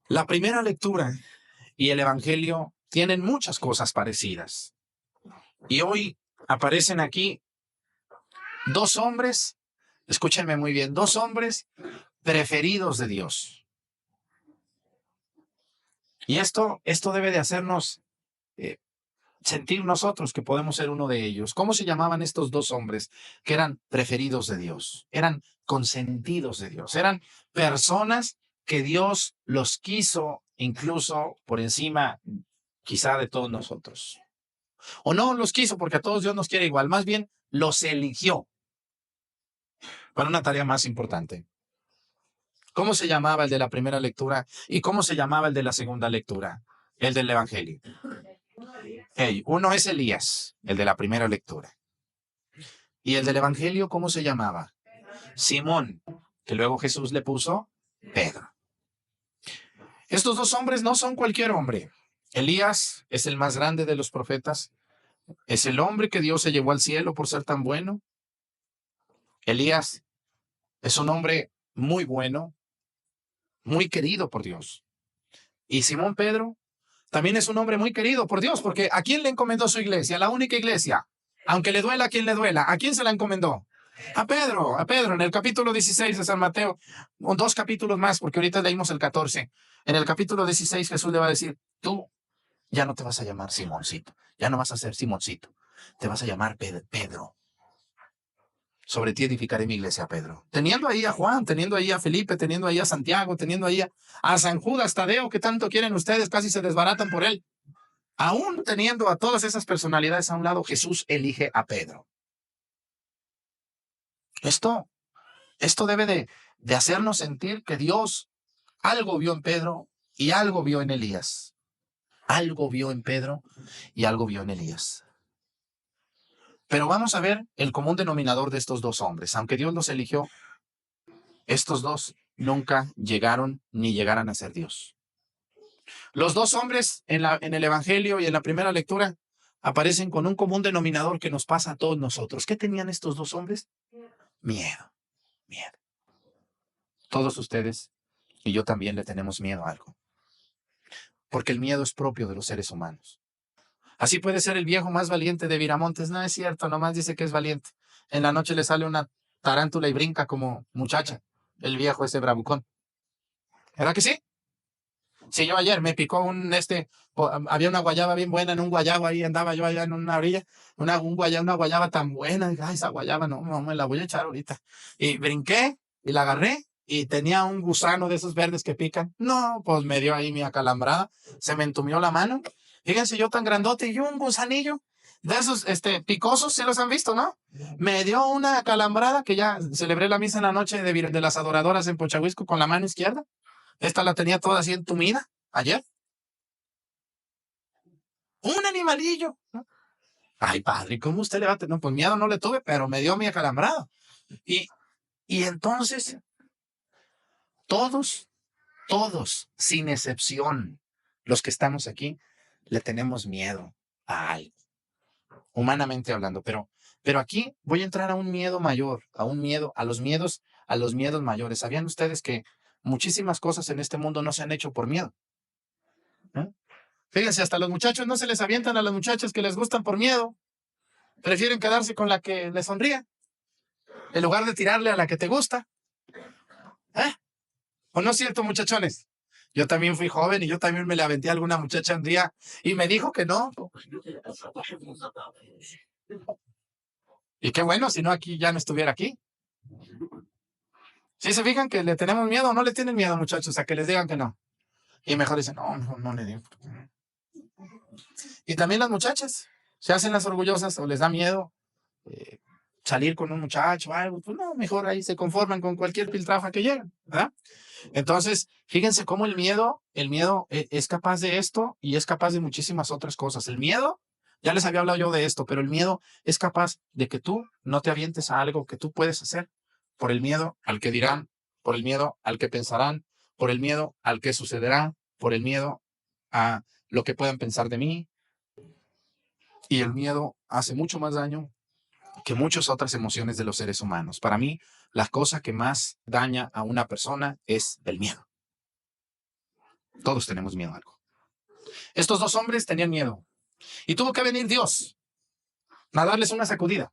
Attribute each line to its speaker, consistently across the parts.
Speaker 1: La primera lectura y el Evangelio tienen muchas cosas parecidas. Y hoy aparecen aquí dos hombres, escúchenme muy bien, dos hombres preferidos de Dios. Y esto debe de hacernos sentir nosotros que podemos ser uno de ellos. ¿Cómo se llamaban estos dos hombres que eran preferidos de Dios? Eran consentidos de Dios. Eran personas que Dios los quiso incluso por encima quizá de todos nosotros. O no los quiso porque a todos Dios nos quiere igual. Más bien los eligió para una tarea más importante. ¿Cómo se llamaba el de la primera lectura y cómo se llamaba el de la segunda lectura? El del Evangelio. Uno es Elías, el de la primera lectura. ¿Y el del Evangelio cómo se llamaba? Simón, que luego Jesús le puso Pedro. Estos dos hombres no son cualquier hombre. Elías es el más grande de los profetas. Es el hombre que Dios se llevó al cielo por ser tan bueno. Elías es un hombre muy bueno, muy querido por Dios. Y Simón Pedro también es un hombre muy querido por Dios, porque ¿a quién le encomendó su iglesia? La única iglesia. Aunque le duela a quien le duela. ¿A quién se la encomendó? A Pedro, en el capítulo 16 de San Mateo, dos capítulos más, porque ahorita leímos el 14. En el capítulo 16 Jesús le va a decir, tú ya no te vas a llamar Simoncito, ya no vas a ser Simoncito, te vas a llamar Pedro. Sobre ti edificaré mi iglesia, Pedro. Teniendo ahí a Juan, teniendo ahí a Felipe, teniendo ahí a Santiago, teniendo ahí a San Judas Tadeo, que tanto quieren ustedes, casi se desbaratan por él. Aún teniendo a todas esas personalidades a un lado, Jesús elige a Pedro. Esto debe de hacernos sentir que Dios algo vio en Pedro y algo vio en Elías. Algo vio en Pedro y algo vio en Elías. Pero vamos a ver el común denominador de estos dos hombres. Aunque Dios los eligió, estos dos nunca llegaron ni llegarán a ser Dios. Los dos hombres en el Evangelio y en la primera lectura aparecen con un común denominador que nos pasa a todos nosotros. ¿Qué tenían estos dos hombres? Miedo. Todos ustedes y yo también le tenemos miedo a algo. Porque el miedo es propio de los seres humanos. Así puede ser el viejo más valiente de Viramontes. No es cierto, nomás dice que es valiente. En la noche le sale una tarántula y brinca como muchacha. El viejo ese bravucón. ¿Verdad que sí? Sí, yo ayer me picó había una guayaba bien buena en un guayabo, ahí andaba yo allá en una orilla, una guayaba tan buena, dije, esa guayaba no me la voy a echar ahorita. Y brinqué y la agarré y tenía un gusano de esos verdes que pican. No, pues me dio ahí mi acalambrada, se me entumió la mano. Fíjense, yo tan grandote y un gusanillo de esos picosos, ¿sí los han visto, no? Me dio una acalambrada que ya celebré la misa en la noche de las adoradoras en Pochahuisco con la mano izquierda. Esta la tenía toda así entumida ayer. Un animalillo, ¿no? Ay, padre, ¿cómo usted le va a tener? No, pues miedo no le tuve, pero me dio mi acalambrado. Y entonces, todos, sin excepción, los que estamos aquí, le tenemos miedo a algo, humanamente hablando. Pero aquí voy a entrar a un miedo mayor, a los miedos mayores. ¿Sabían ustedes que muchísimas cosas en este mundo no se han hecho por miedo? ¿Eh? Fíjense, hasta los muchachos no se les avientan a las muchachas que les gustan por miedo. Prefieren quedarse con la que les sonríe en lugar de tirarle a la que te gusta. ¿Eh? ¿O no es cierto, muchachones? Yo también fui joven y yo también me le aventé a alguna muchacha un día y me dijo que no. Y qué bueno, si no aquí ya no estuviera aquí. ¿Sí se fijan que le tenemos miedo o no le tienen miedo, muchachos, a que les digan que no? Y mejor dicen, no le digo. Y también las muchachas se hacen las orgullosas o les da miedo salir con un muchacho o algo. Pues no, mejor ahí se conforman con cualquier piltrafa que lleguen, ¿verdad? Entonces, fíjense cómo el miedo es capaz de esto y es capaz de muchísimas otras cosas. El miedo, ya les había hablado yo de esto, pero el miedo es capaz de que tú no te avientes a algo que tú puedes hacer por el miedo al que dirán, por el miedo al que pensarán, por el miedo al que sucederá, por el miedo a lo que puedan pensar de mí. Y el miedo hace mucho más daño que muchas otras emociones de los seres humanos. Para mí, la cosa que más daña a una persona es el miedo. Todos tenemos miedo a algo. Estos dos hombres tenían miedo. Y tuvo que venir Dios a darles una sacudida.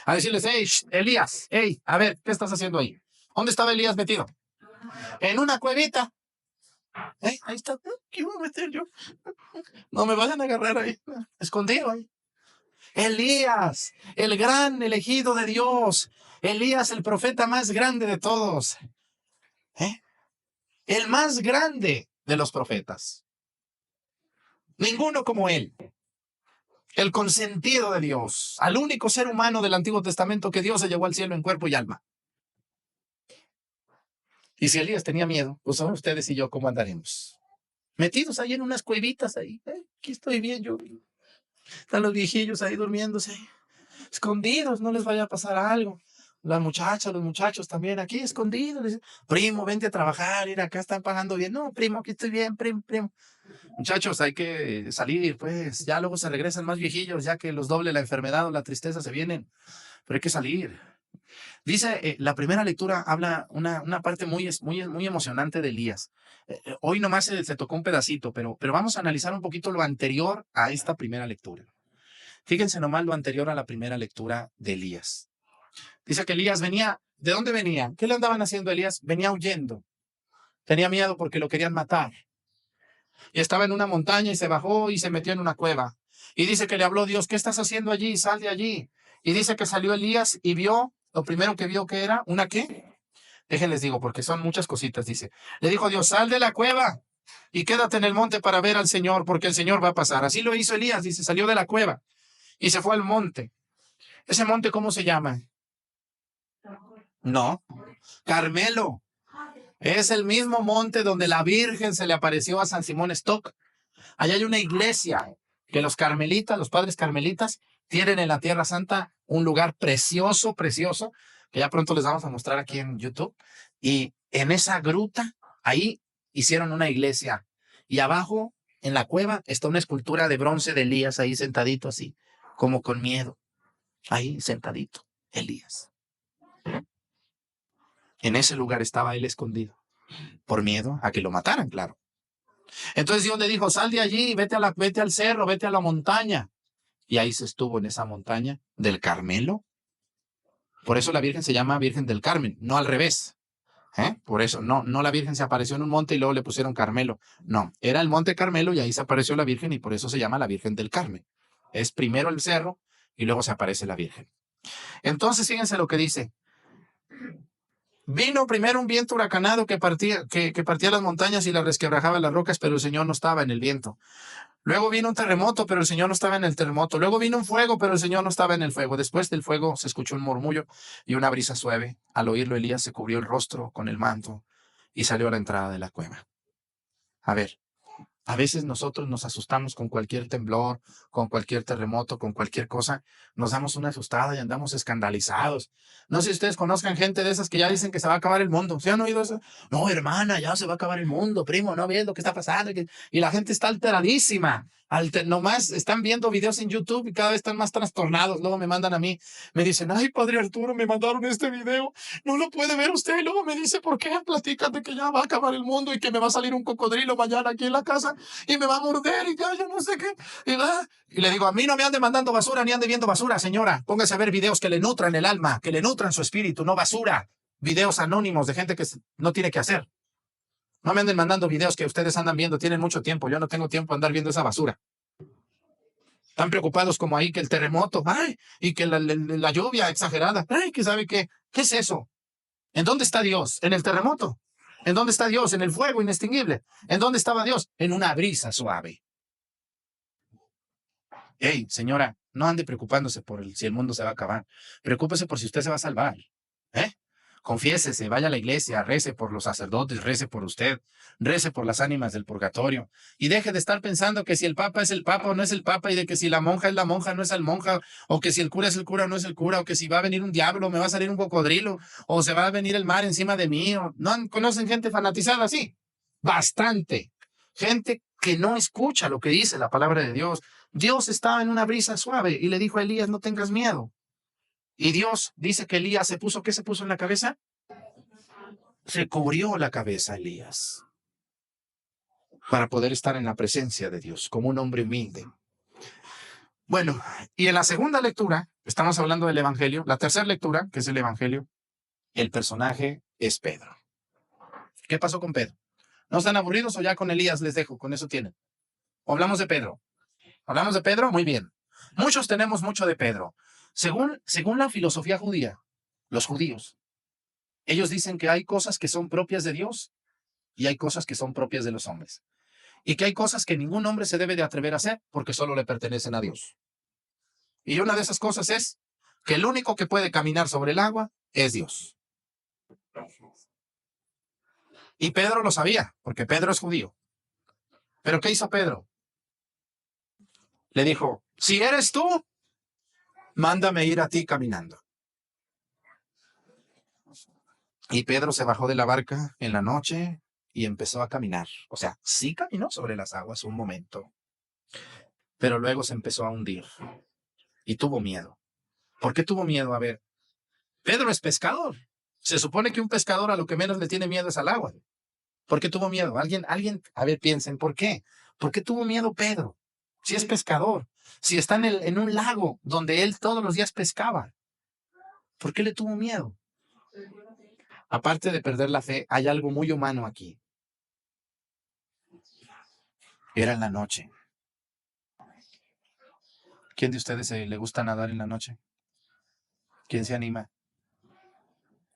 Speaker 1: A decirles, hey, Elías, hey, a ver, ¿qué estás haciendo ahí? ¿Dónde estaba Elías metido? En una cuevita. Ahí está. ¿Qué iba a meter yo? No me vayan a agarrar ahí. Escondido ahí. Elías, el gran elegido de Dios. Elías, el profeta más grande de todos. El más grande de los profetas. Ninguno como él. El consentido de Dios. Al único ser humano del Antiguo Testamento que Dios se llevó al cielo en cuerpo y alma. Y si Elías tenía miedo, pues ahora ustedes y yo, ¿cómo andaremos? Metidos ahí en unas cuevitas ahí. Aquí estoy bien yo. Están los viejillos ahí durmiéndose. Escondidos, no les vaya a pasar algo. Las muchachas, los muchachos también aquí escondidos. Les dicen, primo, vente a trabajar, mira, acá están pagando bien. No, primo, aquí estoy bien, primo. Muchachos, hay que salir, pues. Ya luego se regresan más viejillos, ya que los doble la enfermedad o la tristeza se vienen. Pero hay que salir. Dice, la primera lectura habla una parte muy emocionante de Elías. Hoy nomás se tocó un pedacito, pero vamos a analizar un poquito lo anterior a esta primera lectura. Fíjense nomás lo anterior a la primera lectura de Elías. Dice que Elías venía, ¿de dónde venía? ¿Qué le andaban haciendo a Elías? Venía huyendo. Tenía miedo porque lo querían matar. Y estaba en una montaña y se bajó y se metió en una cueva. Y dice que le habló Dios, ¿qué estás haciendo allí? Sal de allí. Y dice que salió Elías y vio, lo primero que vio que era, ¿una qué? Déjenles digo, porque son muchas cositas, dice. Le dijo Dios, sal de la cueva y quédate en el monte para ver al Señor, porque el Señor va a pasar. Así lo hizo Elías, dice, salió de la cueva y se fue al monte. ¿Ese monte cómo se llama? No, Carmelo. Es el mismo monte donde la Virgen se le apareció a San Simón Stock. Allá hay una iglesia que los carmelitas, los padres carmelitas, tienen en la Tierra Santa un lugar precioso, precioso, que ya pronto les vamos a mostrar aquí en YouTube. Y en esa gruta, ahí hicieron una iglesia. Y abajo, en la cueva, está una escultura de bronce de Elías ahí sentadito así, como con miedo. Ahí sentadito, Elías. En ese lugar estaba él escondido, por miedo a que lo mataran, claro. Entonces Dios le dijo, sal de allí, vete al cerro, vete a la montaña. Y ahí se estuvo en esa montaña del Carmelo. Por eso la Virgen se llama Virgen del Carmen, no al revés. Por eso, no la Virgen se apareció en un monte y luego le pusieron Carmelo. No, era el monte Carmelo y ahí se apareció la Virgen y por eso se llama la Virgen del Carmen. Es primero el cerro y luego se aparece la Virgen. Entonces, fíjense lo que dice. Vino primero un viento huracanado que partía las montañas y las resquebrajaba las rocas, pero el Señor no estaba en el viento. Luego vino un terremoto, pero el Señor no estaba en el terremoto. Luego vino un fuego, pero el Señor no estaba en el fuego. Después del fuego se escuchó un murmullo y una brisa suave. Al oírlo, Elías se cubrió el rostro con el manto y salió a la entrada de la cueva. A ver, a veces nosotros nos asustamos con cualquier temblor, con cualquier terremoto, con cualquier cosa. Nos damos una asustada y andamos escandalizados. No sé si ustedes conozcan gente de esas que ya dicen que se va a acabar el mundo. ¿Se han oído eso? No, hermana, ya se va a acabar el mundo, primo, no ves lo que está pasando. Y la gente está alteradísima. Nomás están viendo videos en YouTube y cada vez están más trastornados. Luego me mandan a mí, me dicen, ay, padre Arturo, me mandaron este video. No lo puede ver usted. Y luego me dice, ¿por qué? Platícate que ya va a acabar el mundo y que me va a salir un cocodrilo mañana aquí en la casa y me va a morder y ya yo no sé qué. Y le digo, a mí no me ande mandando basura ni ande viendo basura, señora. Póngase a ver videos que le nutran el alma, que le nutran su espíritu, no basura. Videos anónimos de gente que no tiene que hacer. No me anden mandando videos que ustedes andan viendo, tienen mucho tiempo. Yo no tengo tiempo de andar viendo esa basura. Están preocupados como ahí que el terremoto, ay, y que la lluvia exagerada, ay, que sabe qué. ¿Qué es eso? ¿En dónde está Dios? ¿En el terremoto? ¿En dónde está Dios? En el fuego inextinguible. ¿En dónde estaba Dios? En una brisa suave. Hey, señora, no ande preocupándose por si el mundo se va a acabar. Preocúpese por si usted se va a salvar. Confiésese, vaya a la iglesia, rece por los sacerdotes, rece por usted, rece por las ánimas del purgatorio. Y deje de estar pensando que si el papa es el papa o no es el papa, y de que si la monja es la monja, no es el monja, o que si el cura es el cura o no es el cura, o que si va a venir un diablo, me va a salir un cocodrilo, o se va a venir el mar encima de mí. ¿No conocen gente fanatizada así? Bastante. Gente que no escucha lo que dice la palabra de Dios. Dios estaba en una brisa suave y le dijo a Elías, no tengas miedo. Y Dios dice que Elías ¿qué se puso en la cabeza? Se cubrió la cabeza Elías. para poder estar en la presencia de Dios, como un hombre humilde. Bueno, y en la segunda lectura, estamos hablando del Evangelio, la tercera lectura, que es el Evangelio, el personaje es Pedro. ¿Qué pasó con Pedro? ¿No están aburridos o ya con Elías les dejo? Con eso tienen. ¿O hablamos de Pedro? ¿Hablamos de Pedro? Muy bien. Muchos tenemos mucho de Pedro. Según la filosofía judía, los judíos, ellos dicen que hay cosas que son propias de Dios y hay cosas que son propias de los hombres. Y que hay cosas que ningún hombre se debe de atrever a hacer porque solo le pertenecen a Dios. Y una de esas cosas es que el único que puede caminar sobre el agua es Dios. Y Pedro lo sabía, porque Pedro es judío. ¿Pero qué hizo Pedro? Le dijo, si eres tú, mándame ir a ti caminando. Y Pedro se bajó de la barca en la noche y empezó a caminar. O sea, sí caminó sobre las aguas un momento, pero luego se empezó a hundir y tuvo miedo. ¿Por qué tuvo miedo? A ver, Pedro es pescador. Se supone que un pescador a lo que menos le tiene miedo es al agua. ¿Por qué tuvo miedo? Alguien, a ver, piensen, ¿por qué? ¿Por qué tuvo miedo Pedro? Si es pescador, si está en un lago donde él todos los días pescaba, ¿por qué le tuvo miedo? Aparte de perder la fe, hay algo muy humano aquí. Era en la noche. ¿Quién de ustedes le gusta nadar en la noche? ¿Quién se anima?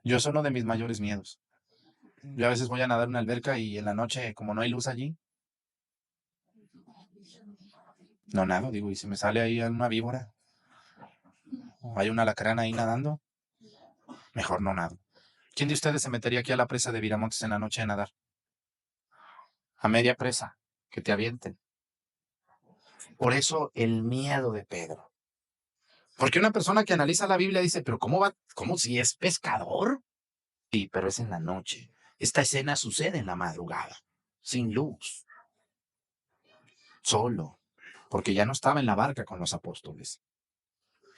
Speaker 1: Yo es uno de mis mayores miedos. Yo a veces voy a nadar en una alberca y en la noche, como no hay luz allí, no nado, digo, y si me sale ahí una víbora o hay un alacrán ahí nadando, mejor no nado. ¿Quién de ustedes se metería aquí a la presa de Viramontes en la noche a nadar? A media presa, que te avienten. Por eso el miedo de Pedro. Porque una persona que analiza la Biblia dice, pero ¿cómo va? ¿Cómo si es pescador? Sí, pero es en la noche. Esta escena sucede en la madrugada, sin luz, solo, porque ya no estaba en la barca con los apóstoles.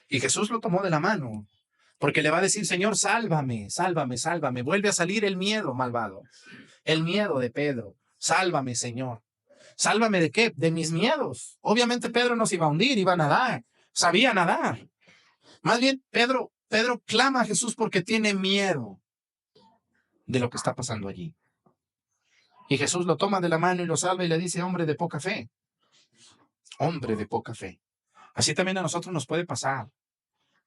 Speaker 1: Y Jesús lo tomó de la mano, porque le va a decir, Señor, sálvame, sálvame, sálvame. Vuelve a salir el miedo malvado, el miedo de Pedro. Sálvame, Señor. ¿Sálvame de qué? De mis miedos. Obviamente Pedro no se iba a hundir, iba a nadar, sabía nadar. Más bien, Pedro clama a Jesús porque tiene miedo de lo que está pasando allí. Y Jesús lo toma de la mano y lo salva y le dice, hombre de poca fe. Hombre de poca fe. Así también a nosotros nos puede pasar.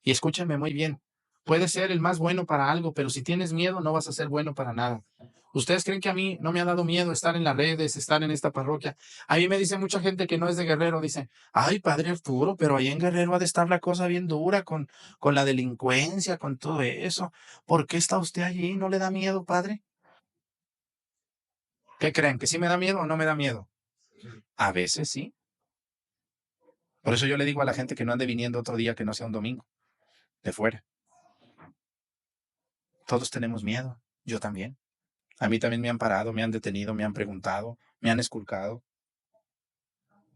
Speaker 1: Y escúchenme muy bien. Puedes ser el más bueno para algo, pero si tienes miedo no vas a ser bueno para nada. ¿Ustedes creen que a mí no me ha dado miedo estar en las redes, estar en esta parroquia? A mí me dice mucha gente que no es de Guerrero, dice, ay, padre Arturo, pero ahí en Guerrero ha de estar la cosa bien dura con la delincuencia, con todo eso. ¿Por qué está usted allí? ¿No le da miedo, padre? ¿Qué creen? ¿Que sí me da miedo o no me da miedo? A veces sí. Por eso yo le digo a la gente que no ande viniendo otro día que no sea un domingo, de fuera. Todos tenemos miedo, yo también. A mí también me han parado, me han detenido, me han preguntado, me han esculcado.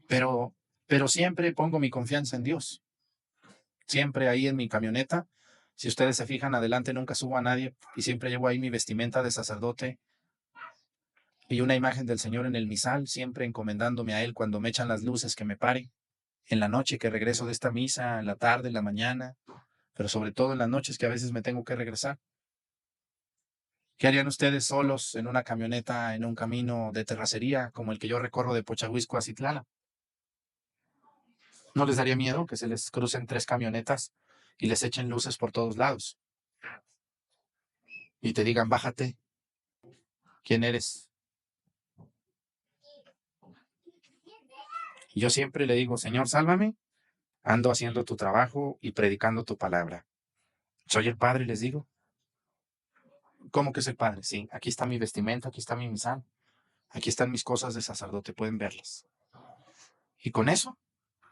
Speaker 1: Pero siempre pongo mi confianza en Dios. Siempre ahí en mi camioneta. Si ustedes se fijan, adelante nunca subo a nadie y siempre llevo ahí mi vestimenta de sacerdote y una imagen del Señor en el misal, siempre encomendándome a Él cuando me echan las luces que me pare, en la noche que regreso de esta misa, en la tarde, en la mañana, pero sobre todo en las noches que a veces me tengo que regresar. ¿Qué harían ustedes solos en una camioneta, en un camino de terracería como el que yo recorro de Pochahuisco a Citlala? ¿No les daría miedo que se les crucen 3 camionetas y les echen luces por todos lados? Y te digan, bájate, ¿quién eres? Y yo siempre le digo, Señor, sálvame, ando haciendo tu trabajo y predicando tu palabra. Soy el Padre, les digo. ¿Cómo que es el Padre? Sí, aquí está mi vestimenta, aquí está mi misal, aquí están mis cosas de sacerdote, pueden verlas. Y con eso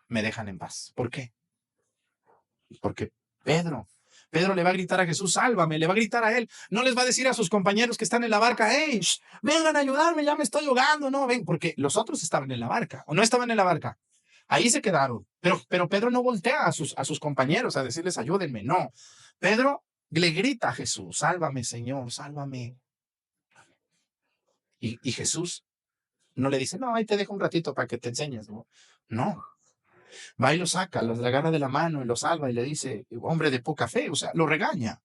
Speaker 1: me dejan en paz. ¿Por qué? Porque Pedro le va a gritar a Jesús, sálvame, le va a gritar a él. No les va a decir a sus compañeros que están en la barca, hey, vengan a ayudarme, ya me estoy ahogando. No, ven, porque los otros estaban en la barca o no estaban en la barca. Ahí se quedaron. Pero Pedro no voltea a sus compañeros a decirles, ayúdenme. No. Pedro le grita a Jesús, sálvame, Señor, sálvame. Y Jesús No le dice, no, ahí te dejo un ratito para que te enseñes. No, no. Va y lo saca, lo agarra de la mano y lo salva y le dice, hombre de poca fe, o sea, lo regaña,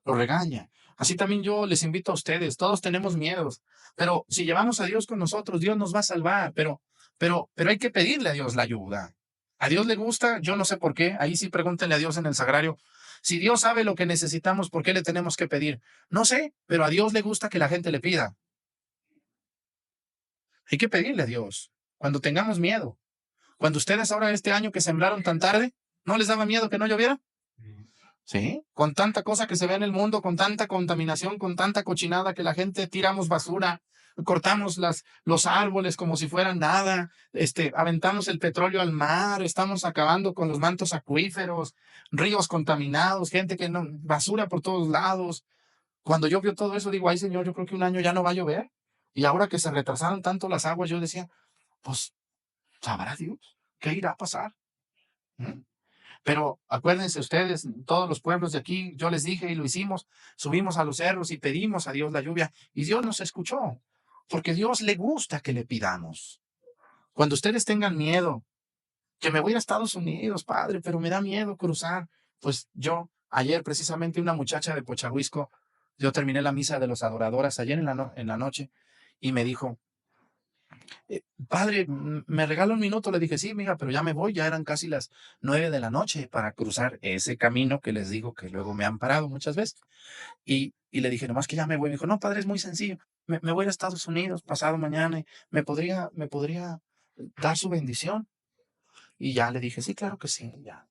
Speaker 1: lo regaña. Así también yo les invito a ustedes, todos tenemos miedos, pero si llevamos a Dios con nosotros, Dios nos va a salvar, pero hay que pedirle a Dios la ayuda. A Dios le gusta, yo no sé por qué, ahí sí pregúntenle a Dios en el sagrario. Si Dios sabe lo que necesitamos, ¿por qué le tenemos que pedir? No sé, pero a Dios le gusta que la gente le pida. Hay que pedirle a Dios cuando tengamos miedo. Cuando ustedes ahora este año que sembraron tan tarde, ¿no les daba miedo que no lloviera? Sí, con tanta cosa que se ve en el mundo, con tanta contaminación, con tanta cochinada que la gente tiramos basura, cortamos los árboles como si fueran nada, aventamos el petróleo al mar, estamos acabando con los mantos acuíferos, ríos contaminados, gente que no, basura por todos lados. Cuando yo veo todo eso, digo, ay Señor, yo creo que un año ya no va a llover. Y ahora que se retrasaron tanto las aguas, yo decía, pues, ¿sabrá Dios qué irá a pasar? ¿Mm? Pero acuérdense ustedes, todos los pueblos de aquí, yo les dije y lo hicimos, subimos a los cerros y pedimos a Dios la lluvia y Dios nos escuchó, porque Dios le gusta que le pidamos. Cuando ustedes tengan miedo, que me voy a Estados Unidos, padre, pero me da miedo cruzar, pues yo, ayer precisamente una muchacha de Pochahuisco, yo terminé la misa de los adoradoras ayer en la noche y me dijo, padre, ¿me regala un minuto? Le dije, sí, mija, pero ya me voy, ya eran casi las 9 de la noche para cruzar ese camino que les digo que luego me han parado muchas veces. Y le dije, nomás que ya me voy. Me dijo, no, padre, es muy sencillo. Me voy a Estados Unidos pasado mañana y me podría dar su bendición. Y ya le dije, sí, claro que sí, ya.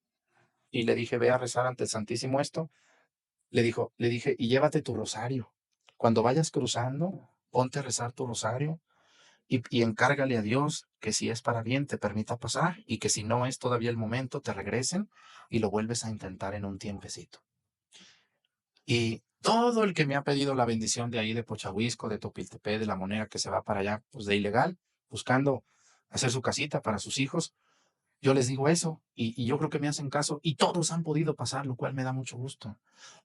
Speaker 1: Y le dije, ve a rezar ante el Santísimo esto. Le dije, y llévate tu rosario. Cuando vayas cruzando, ponte a rezar tu rosario y encárgale a Dios que si es para bien te permita pasar y que si no es todavía el momento, te regresen y lo vuelves a intentar en un tiempecito. Y todo el que me ha pedido la bendición de ahí de Pochahuisco, de Topiltepec, de La Monera, que se va para allá, pues de ilegal, buscando hacer su casita para sus hijos, yo les digo eso y yo creo que me hacen caso y todos han podido pasar, lo cual me da mucho gusto.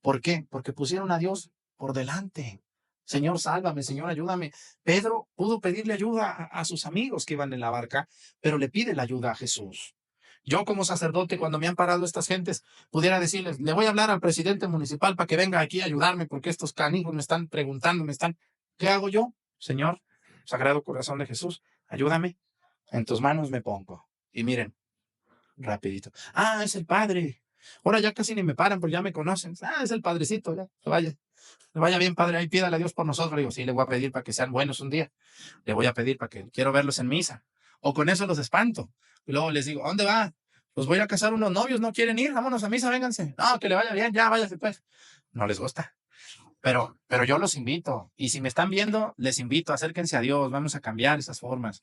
Speaker 1: ¿Por qué? Porque pusieron a Dios por delante. Señor, sálvame, Señor, ayúdame. Pedro pudo pedirle ayuda a sus amigos que iban en la barca, pero le pide la ayuda a Jesús. Yo como sacerdote, cuando me han parado estas gentes, pudiera decirles, le voy a hablar al presidente municipal para que venga aquí a ayudarme porque estos canijos me están preguntando, ¿qué hago yo? Señor, Sagrado Corazón de Jesús, ayúdame, en tus manos me pongo. Y miren, rapidito. Ah, es el padre. Ahora ya casi ni me paran, pero ya me conocen. Ah, es el padrecito, ya, le vaya bien, padre, ahí pídale a Dios por nosotros. Le digo, sí, le voy a pedir para que sean buenos un día. Le voy a pedir para que quiero verlos en misa. O con eso los espanto. Y luego les digo, ¿a dónde va? Pues voy a casar unos novios, ¿no quieren ir? Vámonos a misa, vénganse. No, que le vaya bien, ya, váyase pues. No les gusta. Pero yo los invito. Y si me están viendo, les invito, acérquense a Dios, vamos a cambiar esas formas.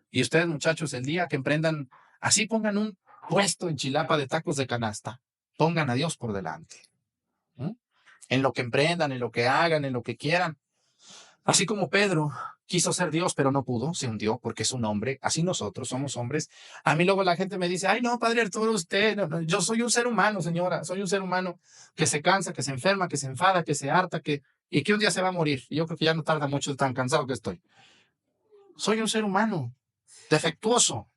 Speaker 1: Y ustedes, muchachos, el día que emprendan, así pongan un puesto en Chilapa de tacos de canasta. Pongan a Dios por delante. ¿Mm? En lo que emprendan, en lo que hagan, en lo que quieran. Así como Pedro quiso ser Dios, pero no pudo, se hundió porque es un hombre. Así nosotros somos hombres. A mí luego la gente me dice, ay, no, padre Arturo, usted, no, no, yo soy un ser humano, señora, soy un ser humano que se cansa, que se enferma, que se enfada, que se harta, y que un día se va a morir. Y yo creo que ya no tarda mucho de tan cansado que estoy. Soy un ser humano, defectuoso,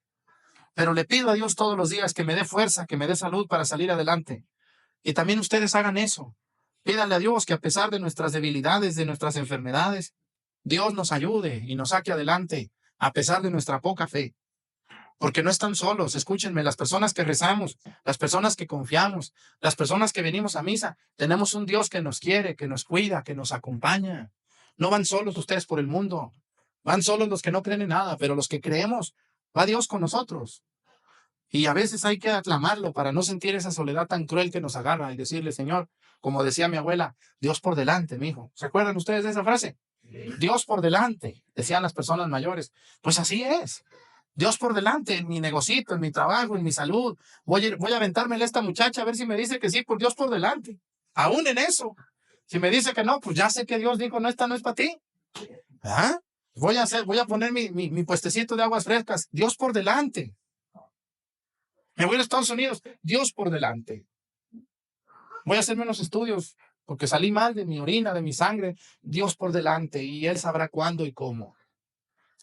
Speaker 1: pero le pido a Dios todos los días que me dé fuerza, que me dé salud para salir adelante. Y también ustedes hagan eso. Pídanle a Dios que a pesar de nuestras debilidades, de nuestras enfermedades, Dios nos ayude y nos saque adelante, a pesar de nuestra poca fe. Porque no están solos, escúchenme, las personas que rezamos, las personas que confiamos, las personas que venimos a misa, tenemos un Dios que nos quiere, que nos cuida, que nos acompaña. No van solos ustedes por el mundo, van solos los que no creen en nada, pero los que creemos, va Dios con nosotros. Y a veces hay que aclamarlo para no sentir esa soledad tan cruel que nos agarra y decirle, Señor, como decía mi abuela, Dios por delante, mi hijo. ¿Se acuerdan ustedes de esa frase? Dios por delante, decían las personas mayores. Pues así es. Dios por delante, en mi negocito, en mi trabajo, en mi salud. Voy a aventármela a esta muchacha a ver si me dice que sí, por Dios por delante. Aún en eso. Si me dice que no, pues ya sé que Dios dijo, no, esta no es para ti. ¿Ah? Voy a poner mi puestecito de aguas frescas. Dios por delante. Me voy a Estados Unidos. Dios por delante. Voy a hacer menos estudios porque salí mal de mi orina, de mi sangre. Dios por delante y Él sabrá cuándo y cómo.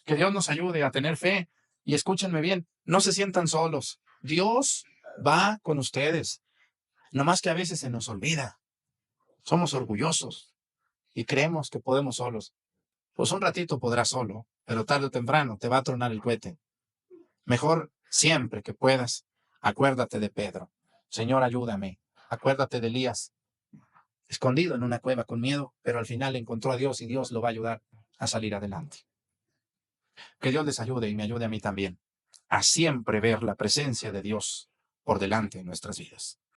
Speaker 1: Que Dios nos ayude a tener fe. Y escúchenme bien, no se sientan solos. Dios va con ustedes. No más que a veces se nos olvida. Somos orgullosos y creemos que podemos solos. Pues un ratito podrás solo, pero tarde o temprano te va a tronar el cohete. Mejor siempre que puedas, acuérdate de Pedro. Señor, ayúdame. Acuérdate de Elías, escondido en una cueva con miedo, pero al final encontró a Dios y Dios lo va a ayudar a salir adelante. Que Dios les ayude y me ayude a mí también a siempre ver la presencia de Dios por delante en nuestras vidas.